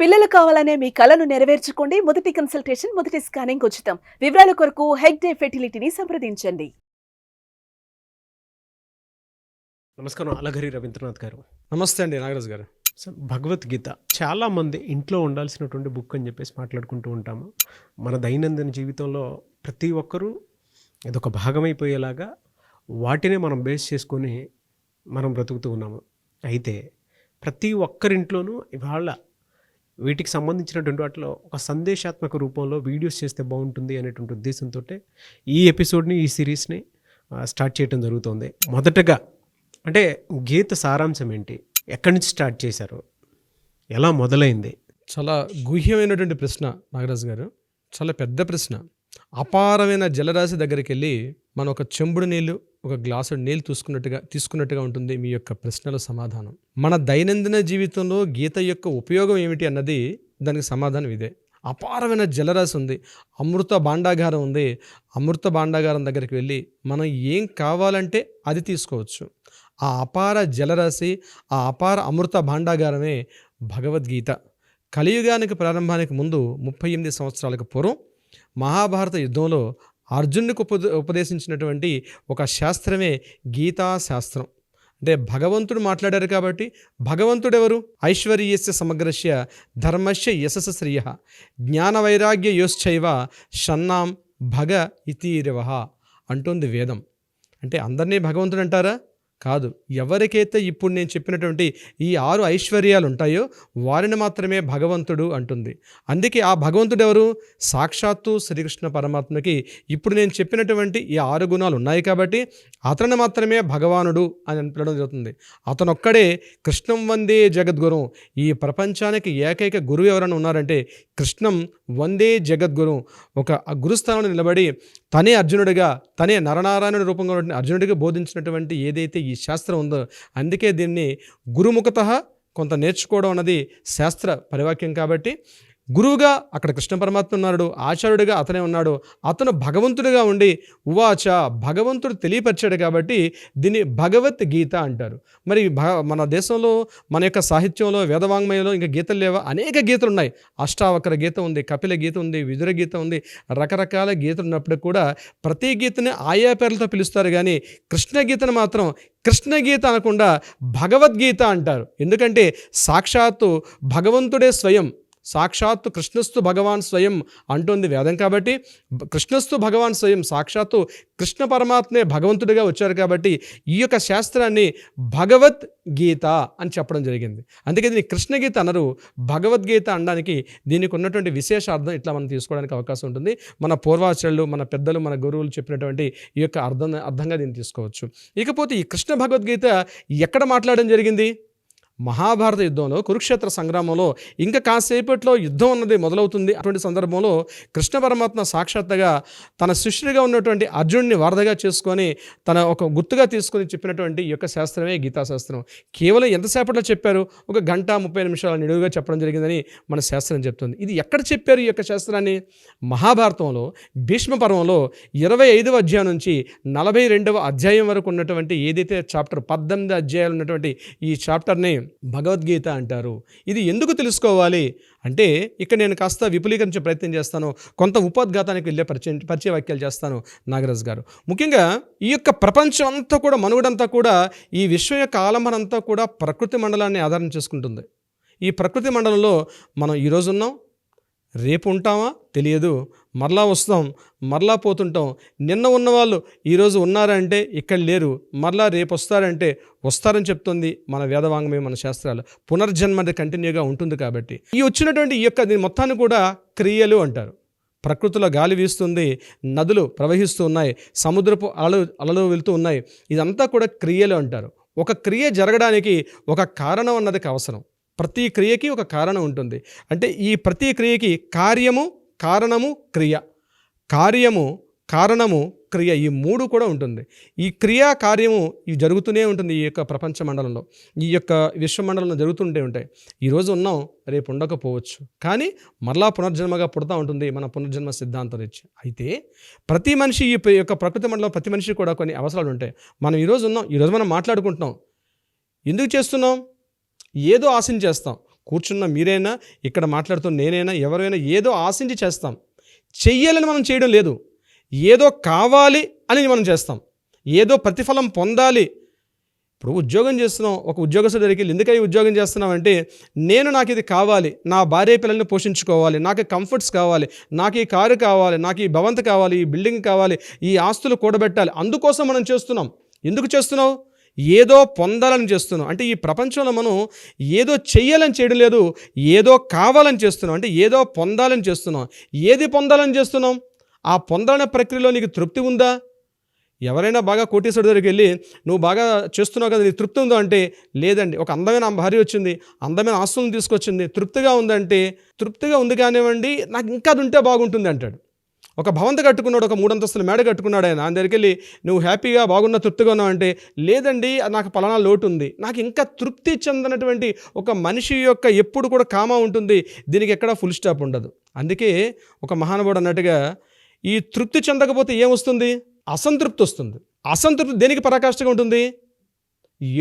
పిల్లలు కావాలనే మీ కలను నెరవేర్చుకోండి. మొదటి కన్సల్టేషన్, మొదటి స్కానింగ్ ఉచితం. వివరాల కొరకు హెగ్డే ఫెర్టిలిటీని సంప్రదించండి. నమస్కారం అలఘరి రవీంద్రనాథ్ గారు. నమస్తే అండి నాగరాజు గారు. భగవద్గీత చాలామంది ఇంట్లో ఉండాల్సినటువంటి బుక్ అని చెప్పేసి మాట్లాడుకుంటూ ఉంటాము. మన దైనందిన జీవితంలో ప్రతి ఒక్కరూ ఇదొక భాగమైపోయేలాగా వాటినే మనం బేస్ చేసుకొని మనం బ్రతుకుతూ ఉన్నాము. అయితే ప్రతి ఒక్కరింట్లోనూ ఇవాళ వీటికి సంబంధించినటువంటి వాటిలో ఒక సందేశాత్మక రూపంలో వీడియోస్ చేస్తే బాగుంటుంది అనేటువంటి ఉద్దేశంతో ఈ ఎపిసోడ్ని, ఈ సిరీస్ని స్టార్ట్ చేయడం జరుగుతుంది. మొదటగా అంటే గీత సారాంశం ఏంటి, ఎక్కడి నుంచి స్టార్ట్ చేశారు, ఎలా మొదలైంది? చాలా గుహ్యమైనటువంటి ప్రశ్న నాగరాజు గారు, చాలా పెద్ద ప్రశ్న. అపారమైన జలరాశి దగ్గరికి వెళ్ళి మనం ఒక చెంబుడు నీళ్ళు, ఒక గ్లాసు నీళ్ళు తీసుకున్నట్టుగా ఉంటుంది మీ యొక్క ప్రశ్నల సమాధానం. మన దైనందిన జీవితంలో గీత యొక్క ఉపయోగం ఏమిటి అన్నది దానికి సమాధానం ఇదే. అపారమైన జలరాశి ఉంది, అమృత భాండాగారం ఉంది. అమృత భాండాగారం దగ్గరికి వెళ్ళి మనం ఏం కావాలంటే అది తీసుకోవచ్చు. ఆ అపార జలరాశి, ఆ అపార అమృత భాండాగారమే భగవద్గీత. కలియుగానికి ప్రారంభానికి ముందు 38 సంవత్సరాలకు పూర్వం మహాభారత యుద్ధంలో అర్జునుడికి ఉపదేశించినటువంటి ఒక శాస్త్రమే గీతా శాస్త్రం. అంటే భగవంతుడు మాట్లాడారు కాబట్టి, భగవంతుడెవరు? ఐశ్వర్యస్య సమగ్రస్య ధర్మస్య యశస్సు శ్రియ జ్ఞానవైరాగ్య యోశ్చైవ షన్నాం భగ ఇతీరవహ అంటుంది వేదం. అంటే అందరినీ భగవంతుడు అంటారా? కాదు. ఎవరికైతే ఇప్పుడు నేను చెప్పినటువంటి ఈ 6 ఐశ్వర్యాలు ఉంటాయో వారిని మాత్రమే భగవంతుడు అంటుంది. అందుకే ఆ భగవంతుడు ఎవరు? సాక్షాత్తు శ్రీకృష్ణ పరమాత్మకి ఇప్పుడు నేను చెప్పినటువంటి ఈ 6 గుణాలు ఉన్నాయి కాబట్టి అతను మాత్రమే భగవానుడు అని అనడం జరుగుతుంది. అతనొక్కడే కృష్ణం వందే జగద్గురు. ఈ ప్రపంచానికి ఏకైక గురువు ఎవరైనా ఉన్నారంటే కృష్ణం వందే జగద్గురు. ఒక గురుస్థానంలో నిలబడి తనే అర్జునుడిగా, తనే నరనారాయణుడి రూపంగా అర్జునుడిగా బోధించినటువంటి ఏదైతే ఈ శాస్త్రం ఉందో, అందుకే దీన్ని గురుముఖతః కొంత నేర్చుకోవడం అన్నది శాస్త్ర పరివాక్యం. కాబట్టి గురువుగా అక్కడ కృష్ణ పరమాత్మ ఉన్నాడు, ఆచార్యుడిగా అతనే ఉన్నాడు. అతను భగవంతుడిగా ఉండి ఉవాచ భగవంతుడు తెలియపరిచాడు కాబట్టి దీన్ని భగవద్గీత అంటారు. మరి మన దేశంలో, మన యొక్క సాహిత్యంలో, వేదవాంగ్మయంలో ఇంకా గీతలు లేవా? అనేక గీతలు ఉన్నాయి. అష్టావక్ర గీత ఉంది, కపిల గీత ఉంది, విదుర గీత ఉంది. రకరకాల గీతలు ఉన్నప్పుడు కూడా ప్రతి గీతని ఆయా పేర్లతో పిలుస్తారు. కానీ కృష్ణ గీతను మాత్రం కృష్ణగీత అనకుండా భగవద్గీత అంటారు. ఎందుకంటే సాక్షాత్తు భగవంతుడే స్వయం, సాక్షాత్తు కృష్ణస్తు భగవాన్ స్వయం అంటుంది వేదం. కాబట్టి కృష్ణస్తు భగవాన్ స్వయం, సాక్షాత్తు కృష్ణ పరమాత్మే భగవంతుడిగా వచ్చారు. కాబట్టి ఈ యొక్క శాస్త్రాన్ని భగవద్గీత అని చెప్పడం జరిగింది. అందుకే దీన్ని కృష్ణగీత అనరు, భగవద్గీత అనడానికి దీనికి ఉన్నటువంటి విశేషార్థం ఇట్లా మనం తీసుకోవడానికి అవకాశం ఉంటుంది. మన పూర్వాచార్యులు, మన పెద్దలు, మన గురువులు చెప్పినటువంటి ఈ యొక్క అర్థంగా దీన్ని తీసుకోవచ్చు. ఇకపోతే ఈ కృష్ణ భగవద్గీత ఎక్కడ మాట్లాడడం జరిగింది? మహాభారత యుద్ధంలో, కురుక్షేత్ర సంగ్రామంలో ఇంకా కాసేపట్లో యుద్ధం అన్నది మొదలవుతుంది. అటువంటి సందర్భంలో కృష్ణ పరమాత్మ సాక్షాత్తుగా తన శిష్యుడిగా ఉన్నటువంటి అర్జునుడిని వారధిగా చేసుకొని తన ఒక గుర్తుగా తీసుకొని చెప్పినటువంటి ఈ యొక్క శాస్త్రమే గీతాశాస్త్రం. కేవలం ఎంతసేపట్లో చెప్పారు? 1 గంట 30 నిమిషాల నిడువుగా చెప్పడం జరిగిందని మన శాస్త్రం చెప్తుంది. ఇది ఎక్కడ చెప్పారు ఈ యొక్క శాస్త్రాన్ని? మహాభారతంలో భీష్మ పర్వంలో 25వ అధ్యాయం నుంచి 42వ అధ్యాయం వరకు ఉన్నటువంటి ఏదైతే చాప్టర్ 18 అధ్యాయాలు ఉన్నటువంటి ఈ చాప్టర్ని భగవద్గీత అంటారు. ఇది ఎందుకు తెలుసుకోవాలి అంటే ఇక్కడ నేను కాస్త విపులీకరించే ప్రయత్నం చేస్తాను. కొంత ఉపోద్ఘాతానికి వెళ్ళే పరిచయ వాక్యాలు చేస్తాను నాగరాజు గారు. ముఖ్యంగా ఈ యొక్క ప్రపంచం అంతా కూడా, మనుగడంతా కూడా, ఈ విశ్వం యొక్క ఆలంబన అంతా కూడా ప్రకృతి మండలాన్ని ఆధారం చేసుకుంటుంది. ఈ ప్రకృతి మండలంలో మనం ఈరోజు ఉన్నాం, రేపు ఉంటామా తెలియదు, మరలా వస్తాం, మరలా పోతుంటాం. నిన్న ఉన్నవాళ్ళు ఈరోజు ఉన్నారంటే ఇక్కడ లేరు, మరలా రేపు వస్తారంటే వస్తారని చెప్తుంది మన వేదవాంగ్మయం, మన శాస్త్రాలు. పునర్జన్మ కంటిన్యూగా ఉంటుంది. కాబట్టి ఈ వచ్చినటువంటి ఈ యొక్క దీని మొత్తాన్ని కూడా క్రియలు అంటారు. ప్రకృతిలో గాలి వీస్తుంది, నదులు ప్రవహిస్తూ ఉన్నాయి, సముద్రపు అలలు వెళ్తూ ఉన్నాయి. ఇదంతా కూడా క్రియలు అంటారు. ఒక క్రియ జరగడానికి ఒక కారణం అన్నది అవసరం. ప్రతి క్రియకి ఒక కారణం ఉంటుంది. అంటే ఈ ప్రతి క్రియకి కార్యము, కారణము, క్రియ. కార్యము, కారణము, క్రియ, ఈ 3 కూడా ఉంటుంది. ఈ క్రియా కార్యము ఇవి జరుగుతూనే ఉంటుంది. ఈ యొక్క ప్రపంచ మండలంలో, ఈ యొక్క విశ్వమండలంలో జరుగుతుంటే ఉంటాయి. ఈరోజు ఉన్నాం, రేపు ఉండకపోవచ్చు, కానీ మరలా పునర్జన్మగా పుడతా ఉంటుంది మన పునర్జన్మ సిద్ధాంతం ఇచ్చి. అయితే ప్రతి మనిషి, ఈ యొక్క ప్రకృతి మండలం ప్రతి మనిషి కూడా కొన్ని అవసరాలు ఉంటాయి. మనం ఈరోజు ఉన్నాం, ఈరోజు మనం మాట్లాడుకుంటున్నాం. ఎందుకు చేస్తున్నాం? ఏదో ఆశించేస్తాం. కూర్చున్న మీరైనా, ఇక్కడ మాట్లాడుతున్న నేనైనా, ఎవరైనా ఏదో ఆశించి చేస్తాం. చెయ్యాలని మనం చేయడం లేదు. ఏదో కావాలి అని మనం చేస్తాం. ఏదో ప్రతిఫలం పొందాలి. ఇప్పుడు ఉద్యోగం చేస్తున్నాం, ఒక ఉద్యోగస్తుడి దగ్గరికి వెళ్ళి ఎందుకై ఉద్యోగం చేస్తున్నామంటే, నాకు ఇది కావాలి, నా భార్య పిల్లల్ని పోషించుకోవాలి, నాకు కంఫర్ట్స్ కావాలి, నాకు ఈ కారు కావాలి, నాకు ఈ భవంతి కావాలి, ఈ బిల్డింగ్ కావాలి, ఈ ఆస్తులు కూడబెట్టాలి. అందుకోసం మనం చేస్తున్నాం. ఎందుకు చేస్తున్నావు? ఏదో పొందాలని చేస్తున్నాం. అంటే ఈ ప్రపంచంలో మనం ఏదో చెయ్యాలని చేయడం లేదు, ఏదో కావాలని చేస్తున్నాం. అంటే ఏదో పొందాలని చేస్తున్నాం. ఏది పొందాలని చేస్తున్నాం? ఆ పొందాలనే ప్రక్రియలో నీకు తృప్తి ఉందా? ఎవరైనా బాగా కోటీశ్వరుడి దగ్గరికి వెళ్ళి నువ్వు బాగా చేస్తున్నావు కదా, నీకు తృప్తి ఉందా అంటే లేదండి. ఒక అందమైన భార్య వచ్చింది, అందమైన ఆస్తులను తీసుకొచ్చింది, తృప్తిగా ఉందంటే తృప్తిగా ఉంది కానివ్వండి, నాకు ఇంకా అది ఉంటే బాగుంటుంది అంటాడు. ఒక భవంతి కట్టుకున్నాడు, ఒక 3 అంతస్తుల మేడ కట్టుకున్నాడు. ఆయన దగ్గరికి వెళ్ళి నువ్వు హ్యాపీగా బాగున్నా తృప్తిగా ఉన్నావు అంటే లేదండి, నాకు పలానా లోటు ఉంది, నాకు ఇంకా తృప్తి చెందనటువంటి ఒక మనిషి యొక్క ఎప్పుడు కూడా కామా ఉంటుంది, దీనికి ఎక్కడా ఫుల్ స్టాప్ ఉండదు. అందుకే ఒక మహానుభావుడు అన్నట్టుగా ఈ తృప్తి చెందకపోతే ఏమొస్తుంది? అసంతృప్తి వస్తుంది. అసంతృప్తి దేనికి పరాకాష్ఠగా ఉంటుంది?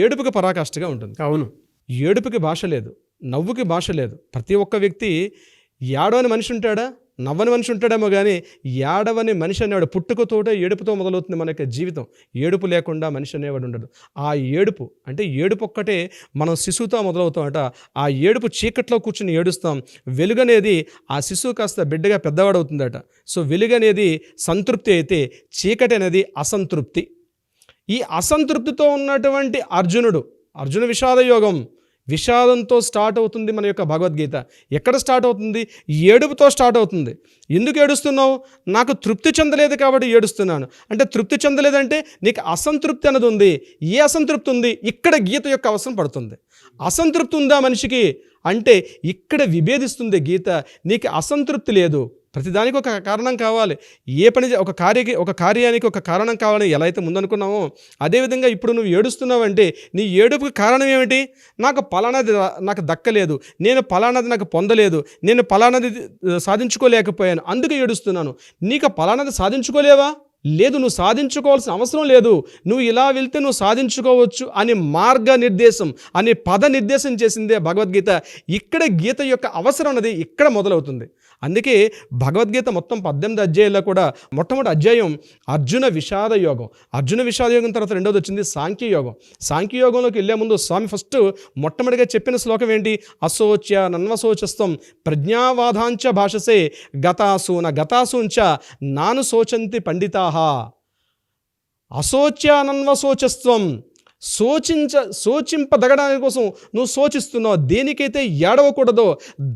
ఏడుపుకి పరాకాష్ఠగా ఉంటుంది. అవును. ఏడుపుకి భాష లేదు, నవ్వుకి భాష లేదు. ప్రతి ఒక్క వ్యక్తి ఏడవని మనిషి ఉంటాడా? నవ్వని మనిషి ఉంటాడేమో కానీ ఏడవని మనిషి అనేవాడు పుట్టుకతోటే ఏడుపుతో మొదలవుతుంది మన యొక్క జీవితం. ఏడుపు లేకుండా మనిషి అనేవాడు ఉండడు. ఆ ఏడుపు అంటే ఏడుపు ఒక్కటే మనం శిశువుతో మొదలవుతామట. ఆ ఏడుపు చీకట్లో కూర్చుని ఏడుస్తాం. వెలుగు అనేది ఆ శిశువు కాస్త బిడ్డగా పెద్దవాడవుతుందట. సో వెలుగు అనేది సంతృప్తి అయితే చీకటి అనేది అసంతృప్తి. ఈ అసంతృప్తితో ఉన్నటువంటి అర్జున విషాద యోగం, విషాదంతో స్టార్ట్ అవుతుంది మన యొక్క భగవద్గీత. ఎక్కడ స్టార్ట్ అవుతుంది? ఏడుపుతో స్టార్ట్ అవుతుంది. ఎందుకు ఏడుస్తున్నావు? నాకు తృప్తి చెందలేదు కాబట్టి ఏడుస్తున్నాను. అంటే తృప్తి చెందలేదంటే నీకు అసంతృప్తి అన్నది ఉంది. ఏ అసంతృప్తి ఉంది? ఇక్కడ గీత యొక్క అవసరం పడుతుంది. అసంతృప్తి ఉందా మనిషికి అంటే ఇక్కడ విభేదిస్తుంది గీత. నీకు అసంతృప్తి లేదు, ప్రతిదానికి ఒక కారణం కావాలి. ఏ పని ఒక కార్యానికి ఒక కారణం కావాలని ఎలా అయితే ముందనుకున్నామో అదేవిధంగా ఇప్పుడు నువ్వు ఏడుస్తున్నావంటే నీ ఏడుపుకి కారణం ఏమిటి? నాకు పలానాది నాకు దక్కలేదు, నేను పలానాది నాకు పొందలేదు, నేను పలానాది సాధించుకోలేకపోయాను, అందుకే ఏడుస్తున్నాను. నీకు పలానాది సాధించుకోలేవా? లేదు, నువ్వు సాధించుకోవాల్సిన అవసరం లేదు. నువ్వు ఇలా వెళ్తే నువ్వు సాధించుకోవచ్చు అని మార్గ నిర్దేశం అని పద నిర్దేశం చేసిందే భగవద్గీత. ఇక్కడ గీత యొక్క అవసరం అనేది ఇక్కడ మొదలవుతుంది. అందుకే భగవద్గీత మొత్తం 18 అధ్యాయాల్లో కూడా మొట్టమొదటి అధ్యాయం అర్జున విషాద యోగం. అర్జున విషాద యోగం తర్వాత రెండవది వచ్చింది సాంఖ్యయోగం. సాంఖ్యయోగంలోకి వెళ్ళే ముందు స్వామి ఫస్ట్ మొట్టమొదటిగా చెప్పిన శ్లోకం ఏంటి? అశోచ్య నన్వశోచస్తం ప్రజ్ఞావాదాంచ భాషసే గతాసూంచ నాను శోచంతి పండితాః. అశోచ్యానన్వశోచస్వం, శోచింపదగడానికి కోసం నువ్వు శోచిస్తున్నావు. దేనికైతే ఏడవకూడదో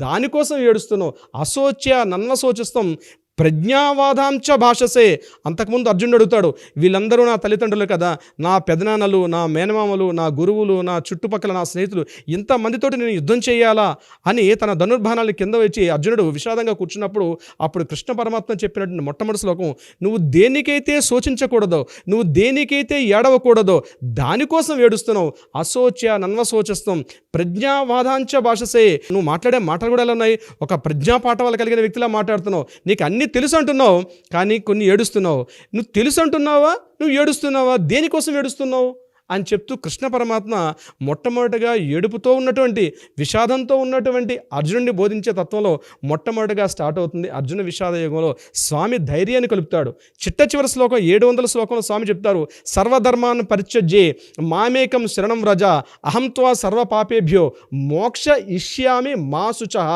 దానికోసం ఏడుస్తున్నావు. అశోచ్య నన్వశోచస్వం ప్రజ్ఞావాదాంచ భాషసే. అంతకుముందు అర్జునుడు అడుగుతాడు, వీళ్ళందరూ నా తల్లిదండ్రులు కదా, నా పెదనాన్నలు, నా మేనమామలు, నా గురువులు, నా చుట్టుపక్కల నా స్నేహితులు, ఇంతమందితోటి నేను యుద్ధం చేయాలా అని తన ధనుర్బాణాన్ని కింద వచ్చి అర్జునుడు విషాదంగా కూర్చున్నప్పుడు అప్పుడు కృష్ణ పరమాత్మ చెప్పినటువంటి మొట్టమొదటి శ్లోకం, నువ్వు దేనికైతే శోచించకూడదో, నువ్వు దేనికైతే ఏడవకూడదో దానికోసం ఏడుస్తున్నావు. అశోచ్య నన్వశోచస్వం ప్రజ్ఞావాదాంచ భాషసే. నువ్వు మాట్లాడే మాటలు కూడా ఎలా ఉన్నాయి? ఒక ప్రజ్ఞాపాఠవాలు కలిగిన వ్యక్తిలా మాట్లాడుతున్నావు. నీకు అన్నీ తెలుసు అంటున్నావు కానీ కొన్ని ఏడుస్తున్నావు. నువ్వు తెలుసు అంటున్నావా, నువ్వు ఏడుస్తున్నావా, దేనికోసం ఏడుస్తున్నావు అని చెప్తూ కృష్ణ పరమాత్మ మొట్టమొదటిగా ఏడుపుతో ఉన్నటువంటి విషాదంతో ఉన్నటువంటి అర్జునుడిని బోధించే తత్వంలో మొట్టమొదటిగా స్టార్ట్ అవుతుంది. అర్జున విషాద యుగంలో స్వామి ధైర్యాన్ని కలుపుతాడు. చిట్ట శ్లోకం 700 శ్లోకంలో స్వామి చెప్తారు, సర్వధర్మాన్ పరిత్యజ్యే మామేకం శరణం వ్రజ అహం త్వా సర్వ పాపేభ్యో మోక్ష ఇష్యామి మా శుచః.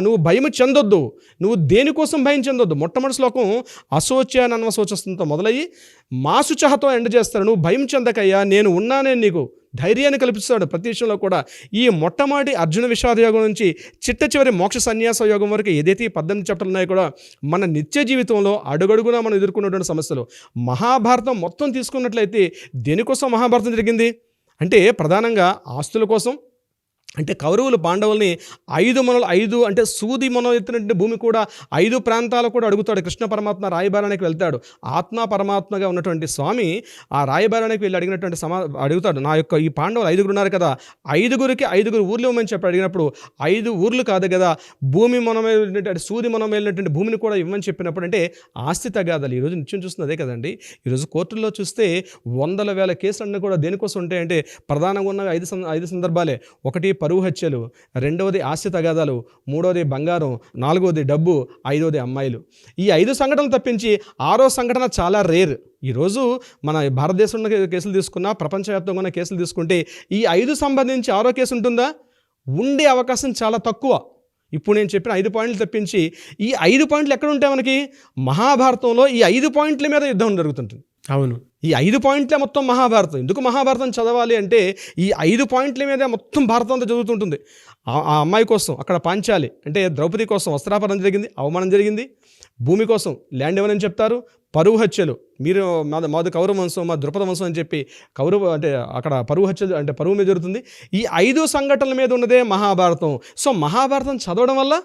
నువ్వు భయం చెందొద్దు, నువ్వు దేనికోసం భయం చెందొద్దు. మొట్టమొదటి శ్లోకం అశోచ్య నన్వశోచస్తంతో మొదలయ్యి మా శుచఃతో ఎండ్ చేస్తారు. నువ్వు భయం చెందకయ్యా, నేను ఉన్నానే నీకు ధైర్యాన్ని కల్పిస్తాడు ప్రతి విషయంలో కూడా. ఈ మొట్టమొదటి అర్జున విషాద యోగం నుంచి చివరి మోక్ష సన్యాస యోగం వరకు ఏదైతే 18 చాప్టర్లు ఉన్నాయో కూడా మన నిత్య జీవితంలో అడుగడుగునా మనం ఎదుర్కొన్నటువంటి సమస్యలు. మహాభారతం మొత్తం తీసుకున్నట్లయితే దేనికోసం మహాభారతం జరిగింది అంటే ప్రధానంగా ఆస్తుల కోసం. అంటే కౌరవులు పాండవుల్ని 5 అంటే సూది మనం ఎత్తినటువంటి భూమి కూడా 5 ప్రాంతాలు కూడా అడుగుతాడు. కృష్ణ పరమాత్మ రాయబారానికి వెళ్తాడు. ఆత్మ పరమాత్మగా ఉన్నటువంటి స్వామి ఆ రాయబారానికి వెళ్ళి అడుగుతాడు, నా యొక్క ఈ పాండవులు 5 ఉన్నారు కదా, 5కి 5 ఊర్లు ఇవ్వమని చెప్పి అడిగినప్పుడు 5 ఊర్లు కాదు కదా, భూమి మనం వెళ్ళినటువంటి సూది మనం వెళ్ళినటువంటి భూమిని కూడా ఇవ్వమని చెప్పినప్పుడు అంటే ఆస్తి తగాదాలు. ఈరోజు నిత్యం చూస్తుంది అదే కదండి. ఈరోజు కోర్టుల్లో చూస్తే 100,000 కేసులన్నీ కూడా దేనికోసం ఉంటాయంటే ప్రధానంగా ఉన్న 5 సందర్భాలే. ఒకటి పరువు హత్యలు, రెండవది ఆస్తి తగాదాలు, మూడవది బంగారం, నాలుగవది డబ్బు, ఐదవది అమ్మాయిలు. ఈ 5 సంఘటనలు తప్పించి 6వ సంఘటన చాలా రేర్. ఈరోజు మన భారతదేశంలో కేసులు తీసుకున్నా, ప్రపంచవ్యాప్తంగా ఉన్న కేసులు తీసుకుంటే ఈ 5 సంబంధించి 6వ కేసు ఉంటుందా? ఉండే అవకాశం చాలా తక్కువ. ఇప్పుడు నేను చెప్పిన 5 పాయింట్లు తప్పించి ఈ 5 పాయింట్లు ఎక్కడ ఉంటాయి మనకి? మహాభారతంలో ఈ 5 పాయింట్ల మీద యుద్ధం జరుగుతుంటుంది. అవును. ఈ 5 పాయింట్లే మొత్తం మహాభారతం. ఎందుకు మహాభారతం చదవాలి అంటే ఈ 5 పాయింట్ల మీదే మొత్తం భారతం అంతా చదువుతుంటుంది. ఆ అమ్మాయి కోసం అక్కడ పాంచాలి అంటే ద్రౌపది కోసం వస్త్రాపహరణ జరిగింది, అవమానం జరిగింది. భూమి కోసం ల్యాండ్ ఇవ్వనని చెప్తారు. పరువు హత్యలు, మీరు మాది కౌరవ వంశం, మా ద్రుపద వంశం అని చెప్పి కౌరవ అంటే అక్కడ పరువు హత్యలు అంటే పరువు మీద జరుగుతుంది. ఈ 5 సంఘటనల మీద ఉన్నదే మహాభారతం. సో మహాభారతం చదవడం వల్ల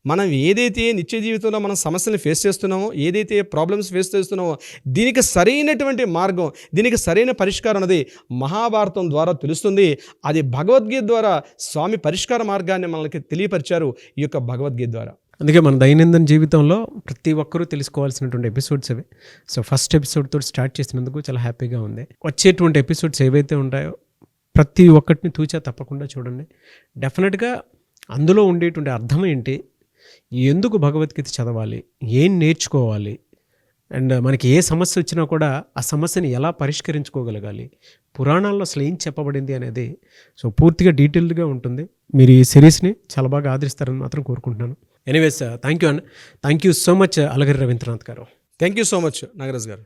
మనం ఏదైతే నిత్య జీవితంలో మనం సమస్యలను ఫేస్ చేస్తున్నామో, ఏదైతే ప్రాబ్లమ్స్ ఫేస్ చేస్తున్నామో దీనికి సరైనటువంటి మార్గం, దీనికి సరైన పరిష్కారం అనేది మహాభారతం ద్వారా తెలుస్తుంది. అది భగవద్గీత ద్వారా స్వామి పరిష్కార మార్గాన్ని మనకి తెలియపరిచారు ఈ యొక్క భగవద్గీత ద్వారా. అందుకే మన దైనందిన జీవితంలో ప్రతి ఒక్కరూ తెలుసుకోవాల్సినటువంటి ఎపిసోడ్స్ అవి. సో ఫస్ట్ ఎపిసోడ్తో స్టార్ట్ చేసినందుకు చాలా హ్యాపీగా ఉంది. వచ్చేటువంటి ఎపిసోడ్స్ ఏవైతే ఉంటాయో ప్రతి ఒక్కటిని తూచా తప్పకుండా చూడండి. డెఫినెట్గా అందులో ఉండేటువంటి అర్థం ఏంటి, ఎందుకు భగవద్గీత చదవాలి, ఏం నేర్చుకోవాలి, అండ్ మనకి ఏ సమస్య వచ్చినా కూడా ఆ సమస్యని ఎలా పరిష్కరించుకోగలగాలి, పురాణాల్లో అసలు ఏం చెప్పబడింది అనేది సో పూర్తిగా డీటెయిల్డ్గా ఉంటుంది. మీరు ఈ సిరీస్ని చాలా బాగా ఆదరిస్తారని మాత్రం కోరుకుంటున్నాను. Anyways thank you and thank you so much Alagiri Ravindranath garu. Thank you so much Nagaraj గారు.